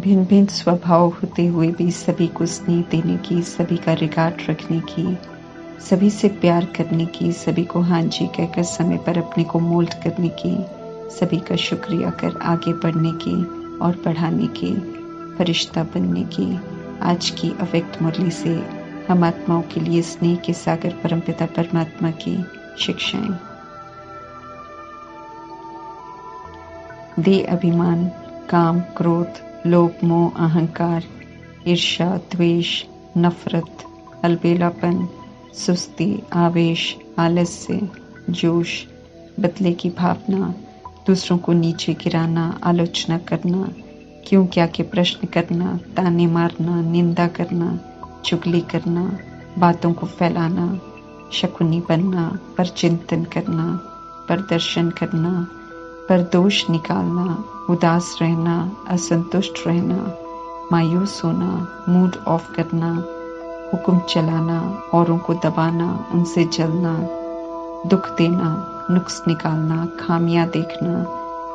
भिन्न भिन्न स्वभाव होते हुए भी सभी को स्नेह देने की, सभी का रिगार्ड रखने की, सभी से प्यार करने की, सभी को हाँ जी कहकर समय पर अपने को मोल्ड करने की, सभी का शुक्रिया कर आगे बढ़ने की और बढ़ाने की, फरिश्ता बनने की आज की अव्यक्त मुरली से हम आत्माओं के लिए स्नेह के सागर परमपिता परमात्मा की शिक्षाएं। दे अभिमान, काम, क्रोध, लोभ, मोह, अहंकार, ईर्ष्या, द्वेष, नफरत, अलबेलापन, सुस्ती, आवेश, आलस्य, जोश, बदले की भावना, दूसरों को नीचे गिराना, आलोचना करना, क्यों क्या के प्रश्न करना, ताने मारना, निंदा करना, चुगली करना, बातों को फैलाना, शकुनी बनना, पर चिंतन करना, प्रदर्शन करना, पर दोष निकालना, उदास रहना, असंतुष्ट रहना, मायूस होना, मूड ऑफ करना, हुक्म चलाना, औरों को दबाना, उनसे जलना, दुख देना, नुक्स निकालना, खामियां देखना,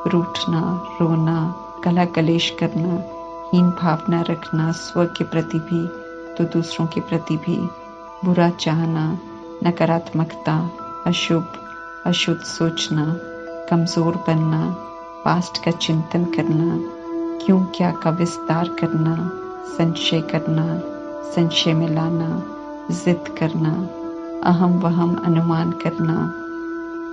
रूठना, रोना, कला कलेश करना, हीन भावना रखना, स्व के प्रति भी तो दूसरों के प्रति भी, बुरा चाहना, नकारात्मकता, अशुभ, अशुद्ध सोचना, कमजोर बनना, पास्ट का चिंतन करना, क्यों क्या का विस्तार करना, संशय करना, संशय में लाना, जिद करना, अहम वहम अनुमान करना,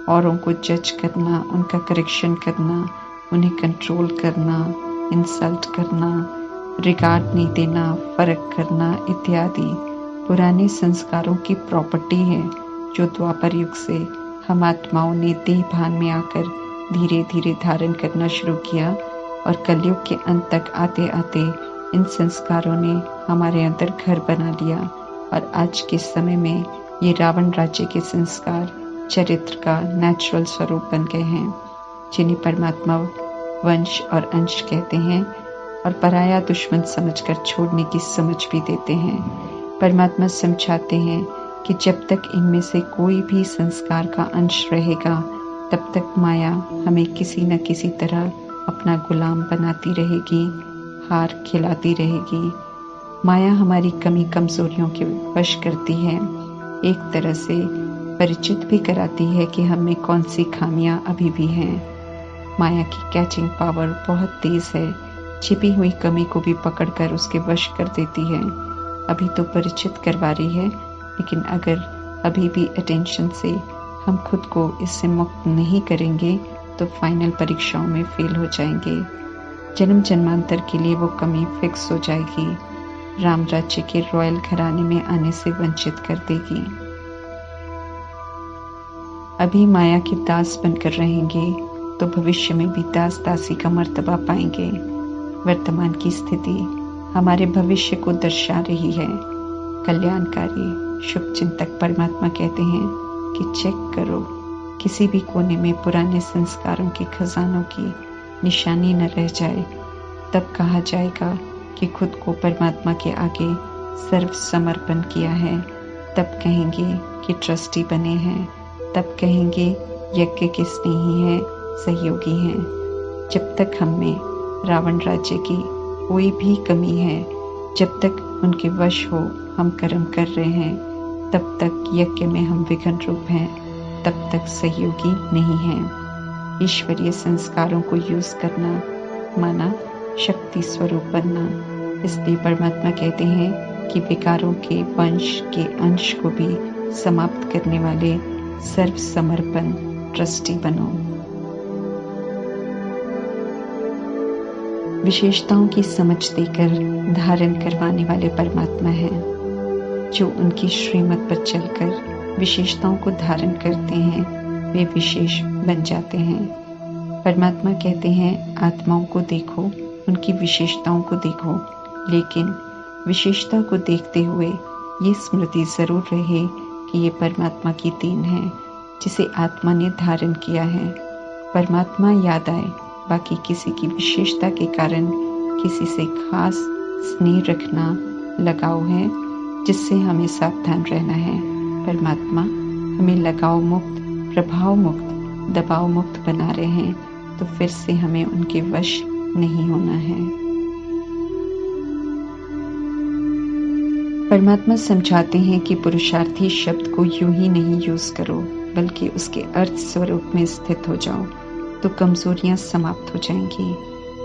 औरों को जज करना, उनका करेक्शन करना, उन्हें कंट्रोल करना, इंसल्ट करना, रिगार्ड नहीं देना, फर्क करना इत्यादि पुराने संस्कारों की प्रॉपर्टी है जो द्वापर युग से हम आत्माओं ने देह भान में आकर धीरे धीरे धारण करना शुरू किया और कलयुग के अंत तक आते आते इन संस्कारों ने हमारे अंदर घर बना लिया और आज के समय में ये रावण राज्य के संस्कार चरित्र का नेचुरल स्वरूप बन गए हैं, जिन्हें परमात्मा वंश और अंश कहते हैं और पराया दुश्मन समझकर छोड़ने की समझ भी देते हैं। परमात्मा समझाते हैं कि जब तक इनमें से कोई भी संस्कार का अंश रहेगा तब तक माया हमें किसी न किसी तरह अपना गुलाम बनाती रहेगी, हार खिलाती रहेगी। माया हमारी कमी कमजोरियों के वश करती है, एक तरह से परिचित भी कराती है कि हम में कौन सी खामियां अभी भी हैं। माया की कैचिंग पावर बहुत तेज है, छिपी हुई कमी को भी पकड़कर उसके वश कर देती है। अभी तो परिचित करवा रही है, लेकिन अगर अभी भी अटेंशन से हम खुद को इससे मुक्त नहीं करेंगे तो फाइनल परीक्षाओं में फेल हो जाएंगे। जन्म जन्मांतर के लिए वो कमी फिक्स हो जाएगी, राम राज्य के रॉयल घराने में आने से वंचित कर देगी। अभी माया के दास बनकर रहेंगे तो भविष्य में भी दास दासी का मर्तबा पाएंगे। वर्तमान की स्थिति हमारे भविष्य को दर्शा रही है। कल्याणकारी शुभ चिंतक परमात्मा कहते हैं कि चेक करो, किसी भी कोने में पुराने संस्कारों के खजानों की निशानी न रह जाए। तब कहा जाएगा कि खुद को परमात्मा के आगे सर्व समर्पण किया है। तब कहेंगे कि ट्रस्टी बने हैं। तब कहेंगे यज्ञ के स्नेही हैं, सहयोगी हैं। जब तक हम में रावण राज्य की कोई भी कमी है, जब तक उनके वश हो हम कर्म कर रहे हैं, तब तक यज्ञ में हम विघ्न रूप हैं, तब तक सहयोगी नहीं हैं। ईश्वरीय संस्कारों को यूज करना माना शक्ति स्वरूप बनना। इसलिए परमात्मा कहते हैं कि विकारों के वंश के अंश को भी समाप्त करने वाले सर्व समर्पण ट्रस्टी बनो। विशेषताओं की समझ देकर धारण करवाने वाले परमात्मा हैं, जो उनकी श्रीमत पर चलकर विशेषताओं को धारण करते हैं वे विशेष बन जाते हैं। परमात्मा कहते हैं आत्माओं को देखो, उनकी विशेषताओं को देखो, लेकिन विशेषता को देखते हुए ये स्मृति जरूर रहे कि ये परमात्मा की देन है जिसे आत्मा ने धारण किया है। परमात्मा याद आए, बाकी किसी की विशेषता के कारण किसी से खास स्नेह रखना लगाव है, जिससे हमें सावधान रहना है। परमात्मा हमें लगाव मुक्त, प्रभाव मुक्त, दबाव मुक्त बना रहे हैं, तो फिर से हमें उनके वश नहीं होना है। परमात्मा समझाते हैं कि पुरुषार्थी शब्द को यूं ही नहीं यूज करो, बल्कि उसके अर्थ स्वरूप में स्थित हो जाओ, तो कमजोरियां समाप्त हो जाएंगी।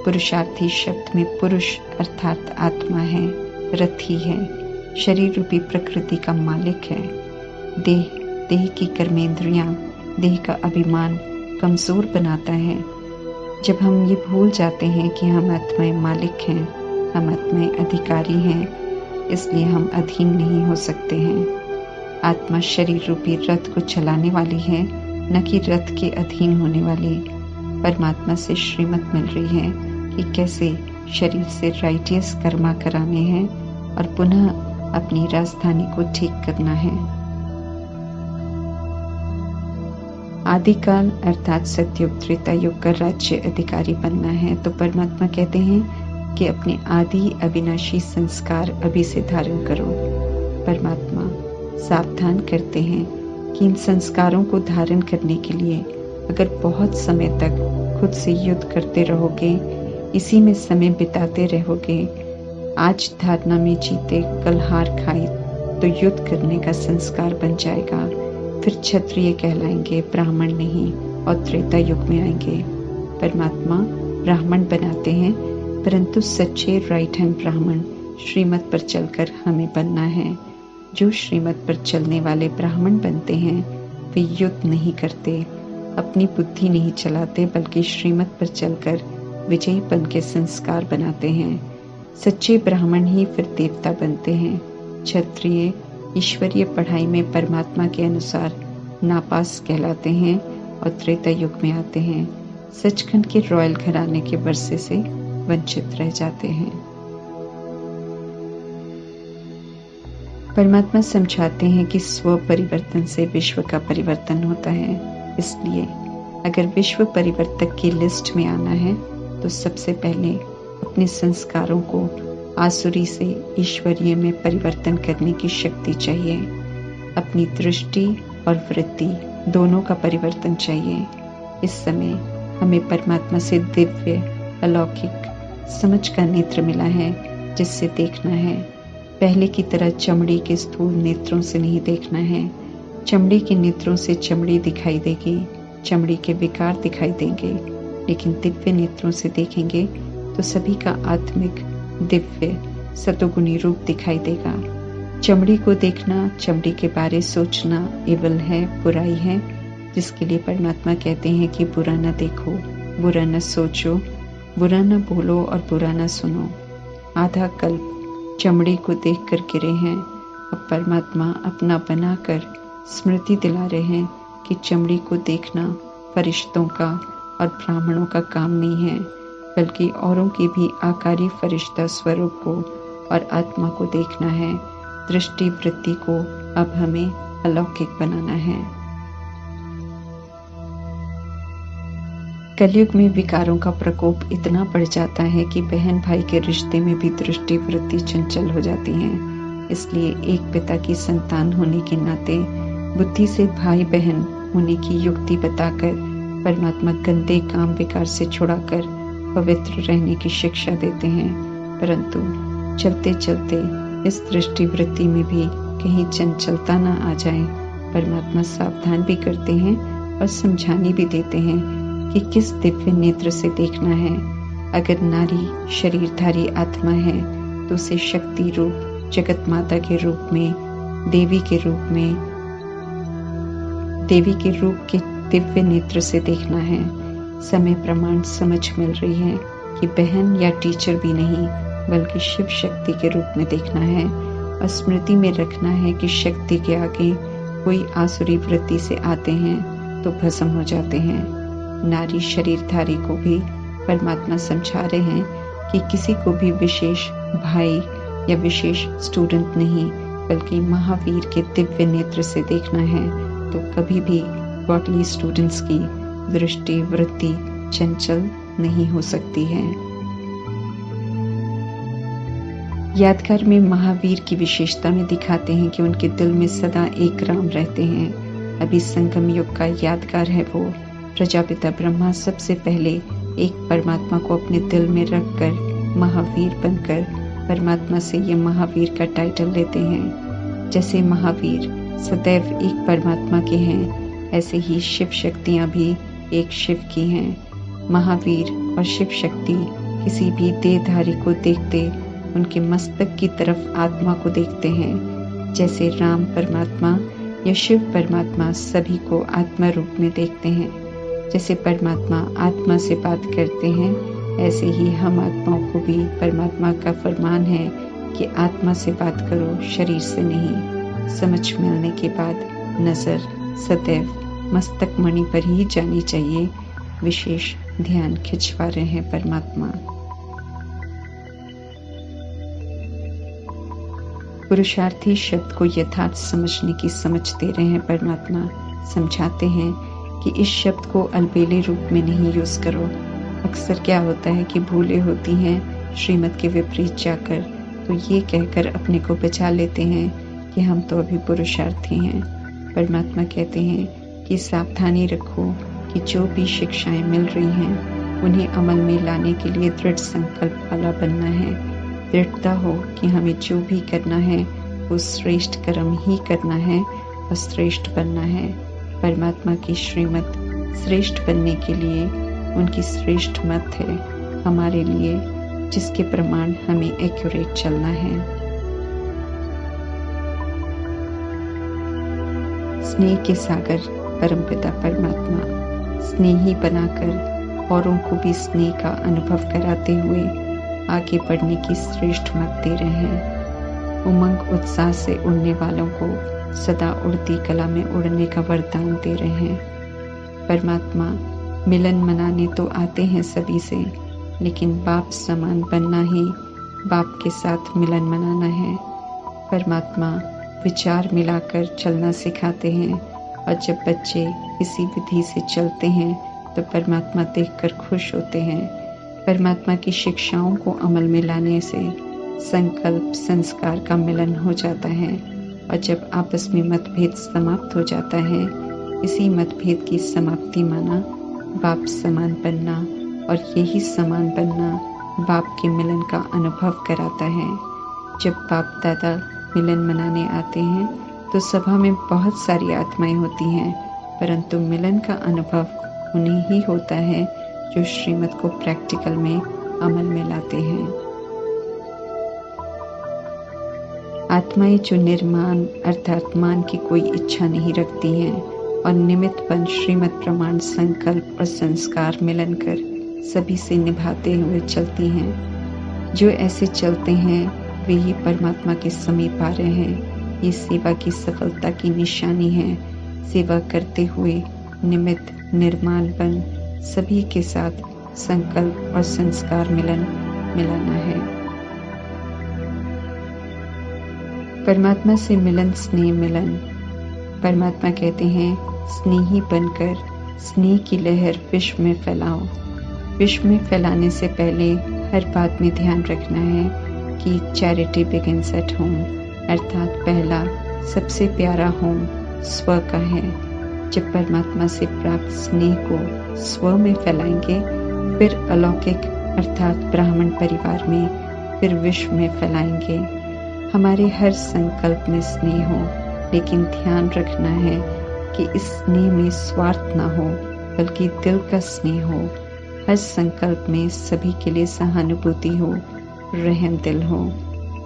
पुरुषार्थी शब्द में पुरुष अर्थात आत्मा है, रथी है, शरीर रूपी प्रकृति का मालिक है। देह की कर्मेंद्रियां, देह का अभिमान कमजोर बनाता है। जब हम ये भूल जाते हैं कि हम आत्माएं मालिक हैं, हम आत्माएं अधिकारी हैं, इसलिए हम अधीन नहीं हो सकते हैं। आत्मा शरीर रूपी रथ को चलाने वाली है, न कि रथ के अधीन होने वाली। परमात्मा से श्रीमत मिल रही है कि कैसे शरीर से राइटियस कर्मा कराने हैं और पुनः अपनी राजधानी को ठीक करना है। आदिकाल अर्थात सतयुग त्रेता युग का राज्य अधिकारी बनना है, तो परमात्मा कहते हैं कि अपने आदि अविनाशी संस्कार अभी से धारण करो। परमात्मा सावधान करते हैं कि इन संस्कारों को धारण करने के लिए अगर बहुत समय तक खुद से युद्ध करते रहोगे, इसी में समय बिताते रहोगे, आज धारणा में जीते कल हार खाए, तो युद्ध करने का संस्कार बन जाएगा। फिर क्षत्रिय कहलाएंगे, ब्राह्मण नहीं, और त्रेता युग में आएंगे। परमात्मा ब्राह्मण बनाते हैं, परंतु सच्चे राइट हैंड ब्राह्मण श्रीमत पर चलकर हमें बनना है। जो श्रीमत पर चलने वाले ब्राह्मण बनते हैं वे युद्ध नहीं करते, अपनी बुद्धि नहीं चलाते, बल्कि श्रीमत पर चलकर विजयीपन के संस्कार बनाते हैं। सच्चे ब्राह्मण ही फिर देवता बनते हैं। क्षत्रिय ईश्वरीय पढ़ाई में परमात्मा के अनुसार नापास कहलाते हैं और त्रेता युग में आते हैं। सचखंड के रॉयल घराने के वर्षे से वंचित रह जाते हैं। परमात्मा समझाते हैं कि स्व परिवर्तन से विश्व का परिवर्तन होता है। इसलिए अगर विश्व परिवर्तक की लिस्ट में आना है तो सबसे पहले अपने संस्कारों को आसुरी से ईश्वरीय में परिवर्तन करने की शक्ति चाहिए। अपनी दृष्टि और वृत्ति दोनों का परिवर्तन चाहिए। इस समय हमें परमात्मा से दिव्य अलौकिक समझ का नेत्र मिला है, जिससे देखना है। पहले की तरह चमड़ी के स्थूल नेत्रों से नहीं देखना है। चमड़ी के नेत्रों से चमड़ी दिखाई देगी, चमड़ी के विकार दिखाई देंगे, लेकिन दिव्य नेत्रों से देखेंगे तो सभी का आत्मिक दिव्य सतोगुणी रूप दिखाई देगा। चमड़ी को देखना, चमड़ी के बारे सोचना इवल है, बुराई है, जिसके लिए परमात्मा कहते हैं कि बुरा न देखो, बुरा न सोचो, बुरा न बोलो और बुरा न सुनो। आधा कल्प चमड़ी को देखकर गिरे हैं। अब परमात्मा अपना बनाकर स्मृति दिला रहे हैं कि चमड़ी को देखना फरिश्तों का और ब्राह्मणों का काम नहीं है, बल्कि औरों की भी आकारी फरिश्ता स्वरूप को और आत्मा को देखना है। दृष्टि वृत्ति को अब हमें अलौकिक बनाना है। कलयुग में विकारों का प्रकोप इतना बढ़ जाता है कि बहन भाई के रिश्ते में भी दृष्टि वृत्ति चंचल हो जाती हैं। इसलिए एक पिता की संतान होने के नाते बुद्धि से भाई बहन होने की युक्ति बताकर परमात्मा गंदे काम विकार से छुड़ाकर पवित्र रहने की शिक्षा देते हैं। परंतु चलते चलते इस दृष्टि वृत्ति में भी कहीं चंचलता न आ जाए, परमात्मा सावधान भी करते हैं और समझाने भी देते हैं कि किस दिव्य नेत्र से देखना है। अगर नारी शरीरधारी आत्मा है तो उसे शक्ति रूप जगत माता के रूप में, देवी के रूप के दिव्य नेत्र से देखना है। समय प्रमाण समझ मिल रही है कि बहन या टीचर भी नहीं, बल्कि शिव शक्ति के रूप में देखना है और स्मृति में रखना है कि शक्ति के आगे कोई आसुरी वृत्ति से आते हैं तो भस्म हो जाते हैं। नारी शरीरधारी को भी परमात्मा समझा रहे हैं कि किसी को भी विशेष भाई या विशेष स्टूडेंट नहीं, बल्कि महावीर के दिव्य नेत्र से देखना है, तो कभी भी गॉडली स्टूडेंट्स की दृष्टि वृत्ति चंचल नहीं हो सकती है। यादगार में महावीर की विशेषता में दिखाते हैं कि उनके दिल में सदा एक राम रहते हैं। अभी संगम युग का यादगार है वो। प्रजापिता ब्रह्मा सबसे पहले एक परमात्मा को अपने दिल में रखकर महावीर बनकर परमात्मा से ये महावीर का टाइटल लेते हैं। जैसे महावीर सदैव एक परमात्मा के हैं, ऐसे ही शिव शक्तियाँ भी एक शिव की हैं। महावीर और शिव शक्ति किसी भी देहधारी को देखते उनके मस्तक की तरफ आत्मा को देखते हैं। जैसे राम परमात्मा या शिव परमात्मा सभी को आत्मा रूप में देखते हैं। जैसे परमात्मा आत्मा से बात करते हैं, ऐसे ही हम आत्माओं को भी परमात्मा का फरमान है कि आत्मा से बात करो, शरीर से नहीं। समझ मिलने के बाद नज़र सदैव मस्तक मणि पर ही जानी चाहिए। विशेष ध्यान खिंचवा रहे हैं परमात्मा। पुरुषार्थी शब्द को यथार्थ समझने की समझ दे रहे हैं परमात्मा। समझाते हैं कि इस शब्द को अलबेले रूप में नहीं यूज करो। अक्सर क्या होता है कि भूले होती हैं श्रीमत के विपरीत जाकर, तो ये कहकर अपने को बचा लेते हैं कि हम तो अभी पुरुषार्थी हैं। परमात्मा कहते हैं कि सावधानी रखो कि जो भी शिक्षाएं मिल रही हैं उन्हें अमल में लाने के लिए दृढ़ संकल्प वाला बनना है। दृढ़ता हो कि हमें जो भी करना है वो श्रेष्ठ कर्म ही करना है और श्रेष्ठ बनना है। परमात्मा की श्रीमत श्रेष्ठ बनने के लिए उनकी श्रेष्ठ मत है हमारे लिए, जिसके प्रमाण हमें एक्यूरेट चलना है। स्नेह के सागर परमपिता परमात्मा स्नेही बनाकर औरों को भी स्नेह का अनुभव कराते हुए आगे बढ़ने की श्रेष्ठ मत दे रहे हैं। उमंग उत्साह से उड़ने वालों को सदा उड़ती कला में उड़ने का वरदान दे रहे हैं। परमात्मा मिलन मनाने तो आते हैं सभी से, लेकिन बाप समान बनना ही बाप के साथ मिलन मनाना है। परमात्मा विचार मिलाकर चलना सिखाते हैं, और जब बच्चे इसी विधि से चलते हैं तो परमात्मा देखकर खुश होते हैं। परमात्मा की शिक्षाओं को अमल में लाने से संकल्प संस्कार का मिलन हो जाता है, और जब आपस में मतभेद समाप्त हो जाता है, इसी मतभेद की समाप्ति माना बाप समान बनना, और यही समान बनना बाप के मिलन का अनुभव कराता है। जब बाप दादा मिलन मनाने आते हैं तो सभा में बहुत सारी आत्माएं होती हैं, परंतु मिलन का अनुभव उन्हें ही होता है जो श्रीमत को प्रैक्टिकल में अमल में लाते हैं। आत्माएं जो निर्माण अर्थात मान की कोई इच्छा नहीं रखती हैं और निमित्तपन श्रीमत प्रमाण संकल्प और संस्कार मिलन कर सभी से निभाते हुए चलती हैं। जो ऐसे चलते हैं वे ही परमात्मा के समीप आ रहे हैं। ये सेवा की सफलता की निशानी है। सेवा करते हुए निमित्त निर्माण बन सभी के साथ संकल्प और संस्कार मिलाना है। परमात्मा से मिलन स्नेह मिलन। परमात्मा कहते हैं स्नेही बनकर स्नेह की लहर विश्व में फैलाओ। विश्व में फैलाने से पहले हर बात में ध्यान रखना है कि चैरिटी बिगिंस एट होम, अर्थात पहला सबसे प्यारा होम स्व का है। जब परमात्मा से प्राप्त स्नेह को स्व में फैलाएंगे, फिर अलौकिक अर्थात ब्राह्मण परिवार में, फिर विश्व में फैलाएंगे। हमारे हर संकल्प में स्नेह हो, लेकिन ध्यान रखना है कि इस स्नेह में स्वार्थ ना हो, बल्कि दिल का स्नेह हो। हर संकल्प में सभी के लिए सहानुभूति हो, रहम दिल हो,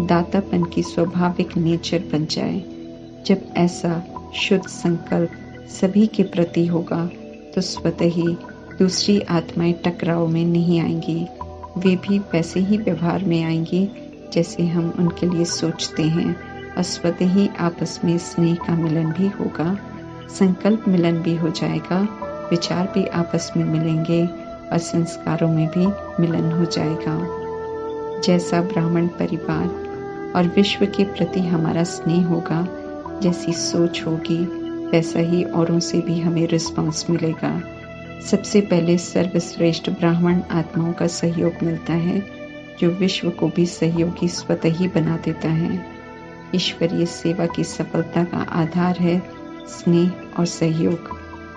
दातापन की स्वाभाविक नेचर बन जाए। जब ऐसा शुद्ध संकल्प सभी के प्रति होगा तो स्वतः ही दूसरी आत्माएं टकराव में नहीं आएंगी। वे भी वैसे ही व्यवहार में आएंगी जैसे हम उनके लिए सोचते हैं, और स्वतः ही आपस में स्नेह का मिलन भी होगा, संकल्प मिलन भी हो जाएगा, विचार भी आपस में मिलेंगे और संस्कारों में भी मिलन हो जाएगा। जैसा ब्राह्मण परिवार और विश्व के प्रति हमारा स्नेह होगा, जैसी सोच होगी, वैसा ही औरों से भी हमें रिस्पांस मिलेगा। सबसे पहले सर्वश्रेष्ठ ब्राह्मण आत्माओं का सहयोग मिलता है, जो विश्व को भी सहयोगी स्वतः ही बना देता है। ईश्वरीय सेवा की सफलता का आधार है स्नेह और सहयोग।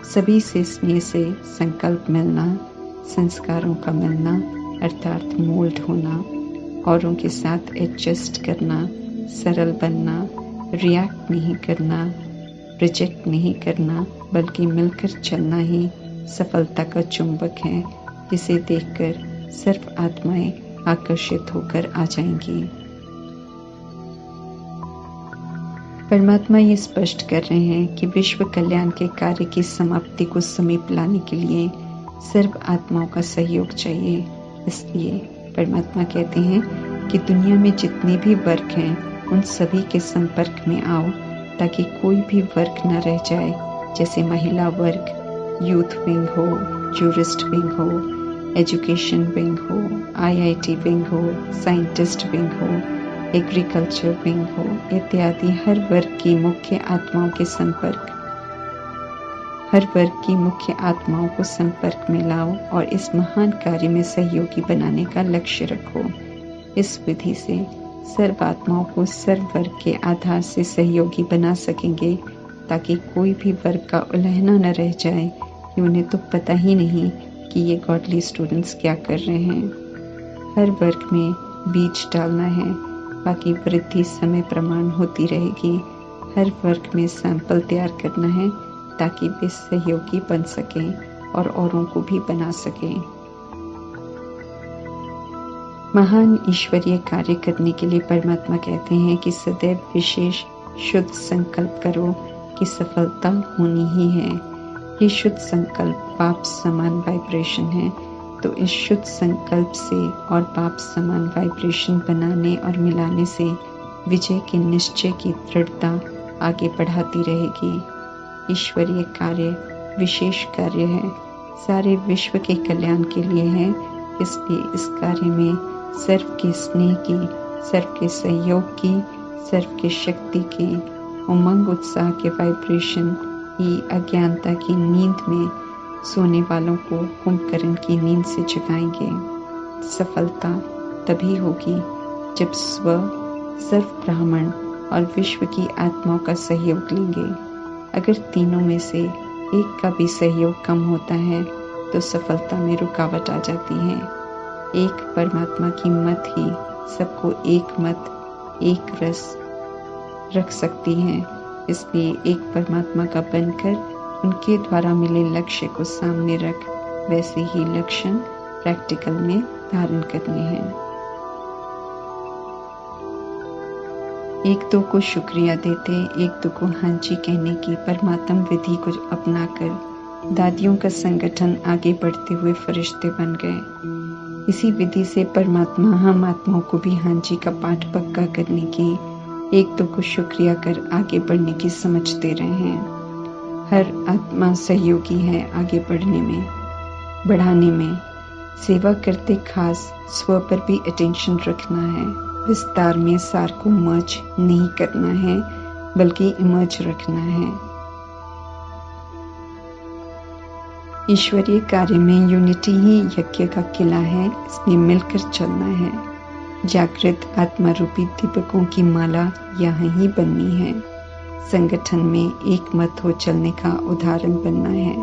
सभी से स्नेह से संकल्प मिलना, संस्कारों का मिलना अर्थात मोल्ड होना, औरों के साथ एडजस्ट करना, सरल बनना, रिएक्ट नहीं करना, रिजेक्ट नहीं करना, बल्कि मिलकर चलना ही सफलता का चुंबक है, जिसे देखकर सर्व आत्माएं आकर्षित होकर आ जाएंगी। परमात्मा ये स्पष्ट कर रहे हैं कि विश्व कल्याण के कार्य की समाप्ति को समीप लाने के लिए सर्व आत्माओं का सहयोग चाहिए। इसलिए परमात्मा कहते हैं कि दुनिया में जितने भी वर्ग हैं उन सभी के संपर्क में आओ, ताकि कोई भी वर्ग न रह जाए, जैसे महिला वर्ग, यूथ विंग हो, जूरिस्ट विंग हो, एजुकेशन विंग हो, IIT विंग हो, साइंटिस्ट विंग हो, एग्रीकल्चर विंग हो इत्यादि। हर वर्ग की मुख्य आत्माओं को संपर्क में लाओ और इस महान कार्य में सहयोगी बनाने का लक्ष्य रखो। इस विधि से सर्व आत्माओं को सर्व वर्ग के आधार से सहयोगी बना सकेंगे, ताकि कोई भी वर्ग का उल्लंघन न रह जाए कि उन्हें तो पता ही नहीं कि ये गॉडली स्टूडेंट्स क्या कर रहे हैं। हर वर्ग में बीज डालना है, बाकी वृद्धि समय प्रमाण होती रहेगी। हर वर्ग में सैंपल तैयार करना है, ताकि वे सहयोगी बन सकें और औरों को भी बना सकें। महान ईश्वरीय कार्य करने के लिए परमात्मा कहते हैं कि सदैव विशेष शुद्ध संकल्प करो कि सफलता होनी ही है। ये शुद्ध संकल्प पाप समान वाइब्रेशन है, तो इस शुद्ध संकल्प से और पाप समान वाइब्रेशन बनाने और मिलाने से विजय के निश्चय की दृढ़ता आगे बढ़ाती रहेगी। ईश्वरीय कार्य विशेष कार्य है, सारे विश्व के कल्याण के लिए है। इसलिए इस कार्य में सर्व के स्नेह की, सर्व के सहयोग की, सर्व के शक्ति की, उमंग उत्साह के वाइब्रेशन ही अज्ञानता की नींद में सोने वालों को कुंभकर्ण की नींद से जगाएंगे। सफलता तभी होगी जब स्व, सर्व ब्राह्मण और विश्व की आत्माओं का सहयोग लेंगे। अगर तीनों में से एक का भी सहयोग कम होता है तो सफलता में रुकावट आ जाती है। एक परमात्मा की मत ही सबको एक मत, एक रस रख सकती है। इसलिए एक परमात्मा का बनकर उनके द्वारा मिले लक्ष्य को सामने रख वैसे ही लक्षण प्रैक्टिकल में धारण करने हैं। एक दो को शुक्रिया देते, एक दो को हाँ जी कहने की परमात्म विधि को अपनाकर दादियों का संगठन आगे बढ़ते हुए फरिश्ते बन गए। इसी विधि से परमात्मा हम आत्माओं को भी हाँ जी का पाठ पक्का करने की, एक दो को शुक्रिया कर आगे बढ़ने की समझ दे रहे हैं। हर आत्मा सहयोगी है आगे बढ़ने में, बढ़ाने में। सेवा करते खास स्व पर भी अटेंशन रखना है। विस्तार में सार को मर्ज नहीं करना है, बल्कि इमर्ज रखना है। ईश्वरीय कार्य में यूनिटी ही यज्ञ का किला है, इसलिए मिलकर चलना है। जागृत आत्मा रूपी दीपकों की माला यहाँ ही बननी है। संगठन में एक मत हो चलने का उदाहरण बनना है।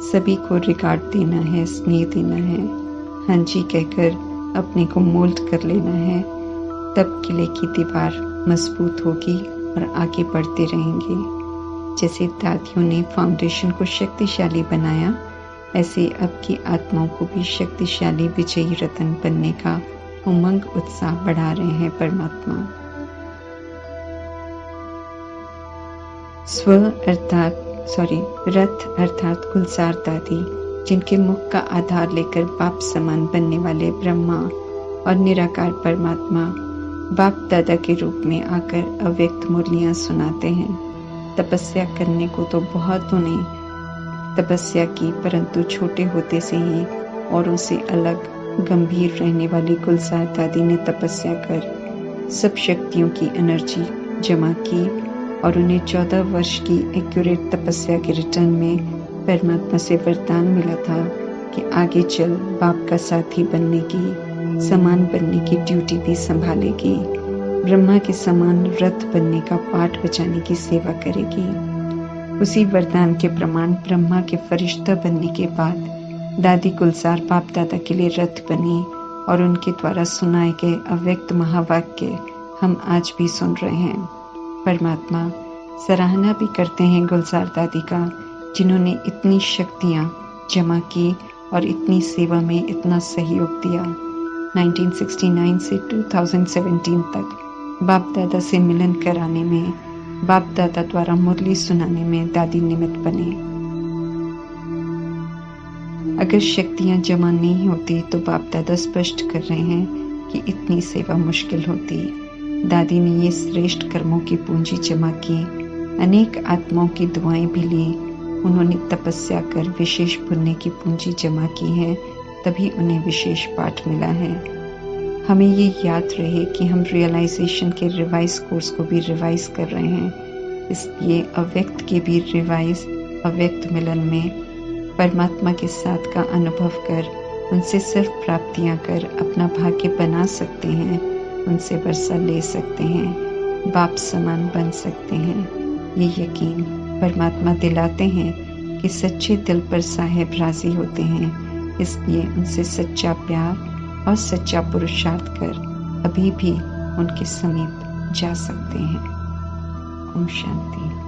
सभी को रिगार्ड देना है, स्नेह देना है। हाँ जी कहकर अपने को मोल्ड कर लेना है, तब किले की दीवार मजबूत होगी और आगे बढ़ते रहेंगे। जैसे दादियों ने फाउंडेशन को शक्तिशाली बनाया, ऐसे अब की आत्माओं को भी शक्तिशाली विजयी रतन बनने का उमंग उत्साह बढ़ा रहे हैं परमात्मा। स्व रथ अर्थात गुलजार दादी, जिनके मुख का आधार लेकर बाप समान बनने वाले ब्रह्मा और निराकार परमात्मा बाप दादा के रूप में आकर अव्यक्त मुरलियां सुनाते हैं। तपस्या करने को तो बहुतों ने तपस्या की, परंतु छोटे होते से ही औरों से अलग गंभीर रहने वाली गुलजार दादी ने तपस्या कर सब शक्तियों की एनर्जी जमा की और उन्हें 14 वर्ष की एक्यूरेट तपस्या के रिटर्न में परमात्मा से वरदान मिला था कि आगे चल बाप का साथी बनने की, समान बनने की ड्यूटी भी संभालेगी, ब्रह्मा के समान रथ बनने का पाठ बचाने की सेवा करेगी। उसी वरदान के प्रमाण ब्रह्मा के फरिश्ता बनने के बाद दादी गुलजार बाप दादा के लिए रथ बनी और उनके द्वारा सुनाए गए अव्यक्त महावाक्य हम आज भी सुन रहे हैं। परमात्मा सराहना भी करते हैं गुलजार दादी का, जिन्होंने इतनी शक्तियाँ जमा की और इतनी सेवा में इतना सहयोग दिया। 1969 से 2017 तक बाप दादा से मिलन कराने में, बाप दादा द्वारा मुरली सुनाने में दादी निमित्त बने। अगर शक्तियां जमा नहीं होती तो बाप दादा स्पष्ट कर रहे हैं कि इतनी सेवा मुश्किल होती। दादी ने ये श्रेष्ठ कर्मों की पूंजी जमा की, अनेक आत्माओं की दुआएं भी ली। उन्होंने तपस्या कर विशेष पुण्य की पूंजी जमा की है, तभी उन्हें विशेष पाठ मिला है। हमें ये याद रहे कि हम रियलाइजेशन के रिवाइज कोर्स को भी रिवाइज कर रहे हैं, इसलिए अव्यक्त के भी रिवाइज अव्यक्त मिलन में परमात्मा के साथ का अनुभव कर, उनसे सिर्फ प्राप्तियां कर अपना भाग्य बना सकते हैं, उनसे वर्षा ले सकते हैं, बाप समान बन सकते हैं। ये यकीन परमात्मा दिलाते हैं कि सच्चे दिल पर साहेब राजी होते हैं, इसलिए उनसे सच्चा प्यार और सच्चा पुरुषार्थ कर अभी भी उनके समीप जा सकते हैं। ओम शांति।